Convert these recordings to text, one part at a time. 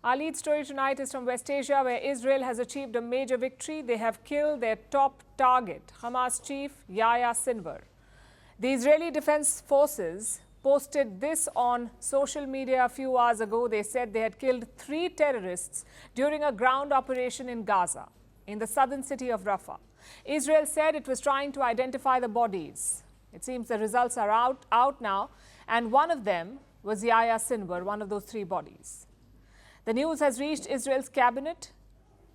Our lead story tonight is from West Asia, where Israel has achieved a major victory. They have killed their top target, Hamas Chief Yahya Sinwar. The Israeli Defense Forces posted this on social media a few hours ago. They said they had killed 3 terrorists during a ground operation in Gaza, in the southern city of Rafah. Israel said it was trying to identify the bodies. It seems the results are out now, and one of them was Yaya Sinwar, one of those 3 bodies. The news has reached Israel's cabinet.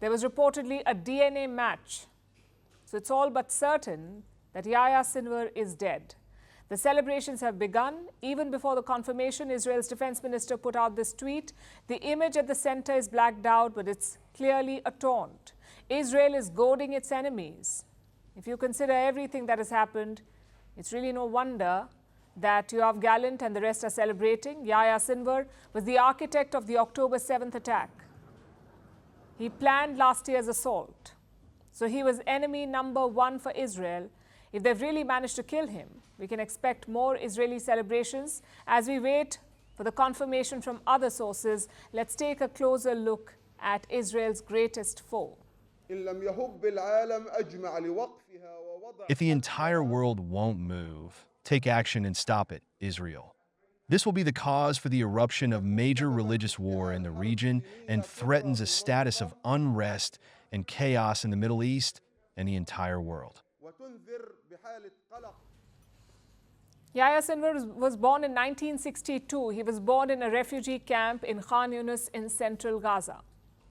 There was reportedly a DNA match. So it's all but certain that Yaya Sinwar is dead. The celebrations have begun. Even before the confirmation, Israel's defense minister put out this tweet. The image at the center is blacked out, but it's clearly a taunt. Israel is goading its enemies. If you consider everything that has happened, it's really no wonder that Yoav Gallant and the rest are celebrating. Yaya Sinwar was the architect of the October 7th attack. He planned last year's assault. So he was enemy number 1 for Israel. If they've really managed to kill him, we can expect more Israeli celebrations. As we wait for the confirmation from other sources, let's take a closer look at Israel's greatest foe. If the entire world won't move, take action and stop it, Israel. This will be the cause for the eruption of major religious war in the region and threatens a status of unrest and chaos in the Middle East and the entire world. Yahya Sinwar was born in 1962. He was born in a refugee camp in Khan Yunis in central Gaza.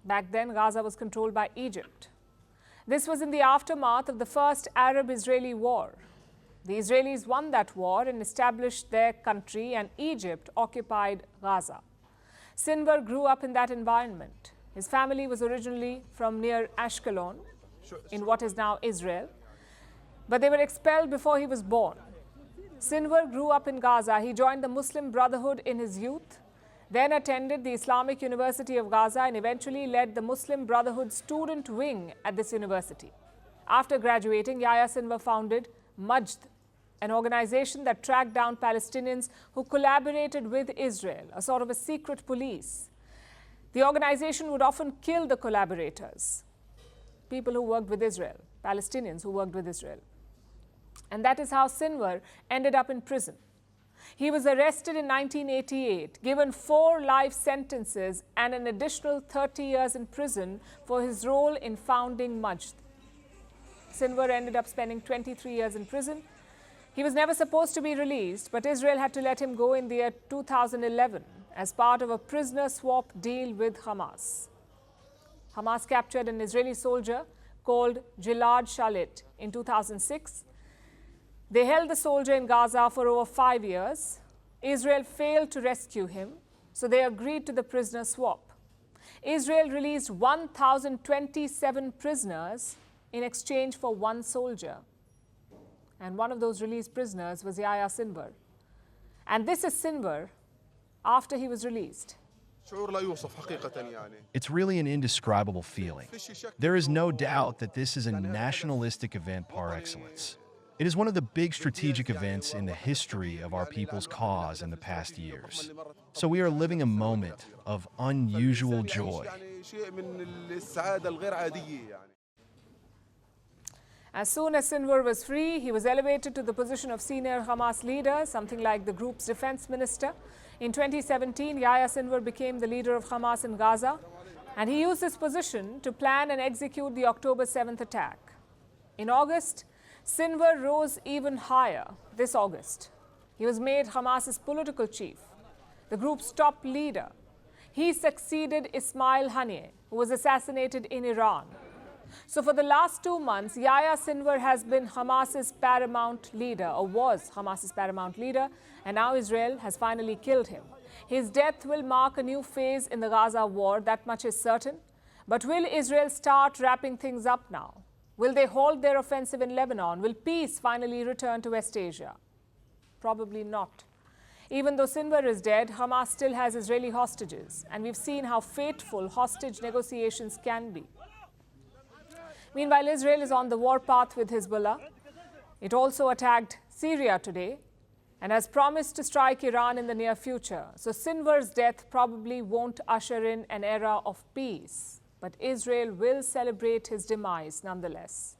Back then, Gaza was controlled by Egypt. This was in the aftermath of the first Arab-Israeli war. The Israelis won that war and established their country, and Egypt occupied Gaza. Sinwar grew up in that environment. His family was originally from near Ashkelon, in what is now Israel, but they were expelled before he was born. Sinwar grew up in Gaza. He joined the Muslim Brotherhood in his youth, then attended the Islamic University of Gaza, and eventually led the Muslim Brotherhood student wing at this university. After graduating, Yahya Sinwar founded Majd, an organization that tracked down Palestinians who collaborated with Israel, a sort of a secret police. The organization would often kill the collaborators, people who worked with Israel, Palestinians who worked with Israel. And that is how Sinwar ended up in prison. He was arrested in 1988, given 4 life sentences and an additional 30 years in prison for his role in founding Majd. Sinwar ended up spending 23 years in prison. He was never supposed to be released, but Israel had to let him go in the year 2011 as part of a prisoner swap deal with Hamas. Hamas captured an Israeli soldier called Gilad Shalit in 2006. They held the soldier in Gaza for over 5 years. Israel failed to rescue him, so they agreed to the prisoner swap. Israel released 1,027 prisoners in exchange for 1 soldier. And one of those released prisoners was Yahya Sinwar. And this is Sinwar after he was released. It's really an indescribable feeling. There is no doubt that this is a nationalistic event par excellence. It is one of the big strategic events in the history of our people's cause in the past years. So we are living a moment of unusual joy. As soon as Sinwar was free, he was elevated to the position of senior Hamas leader, something like the group's defense minister. In 2017, Yahya Sinwar became the leader of Hamas in Gaza, and he used this position to plan and execute the October 7th attack. In August, Sinwar rose even higher this August. He was made Hamas's political chief, the group's top leader. He succeeded Ismail Haniyeh, who was assassinated in Iran. So for the last 2 months, Yahya Sinwar has been Hamas's paramount leader, or was Hamas's paramount leader, and now Israel has finally killed him. His death will mark a new phase in the Gaza war, that much is certain. But will Israel start wrapping things up now? Will they halt their offensive in Lebanon? Will peace finally return to West Asia? Probably not. Even though Sinwar is dead, Hamas still has Israeli hostages, and we've seen how fateful hostage negotiations can be. Meanwhile, Israel is on the war path with Hezbollah. It also attacked Syria today. and has promised to strike Iran in the near future. So Sinwar's death probably won't usher in an era of peace, but Israel will celebrate his demise nonetheless.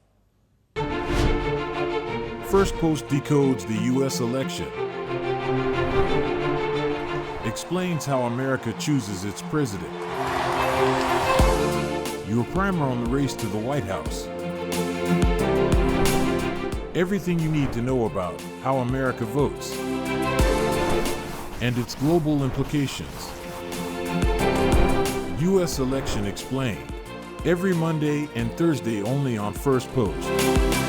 Firstpost decodes the U.S. election, explains how America chooses its president. Your primer on the race to the White House. Everything you need to know about how America votes and its global implications. U.S. Election Explained. Every Monday and Thursday only on Firstpost.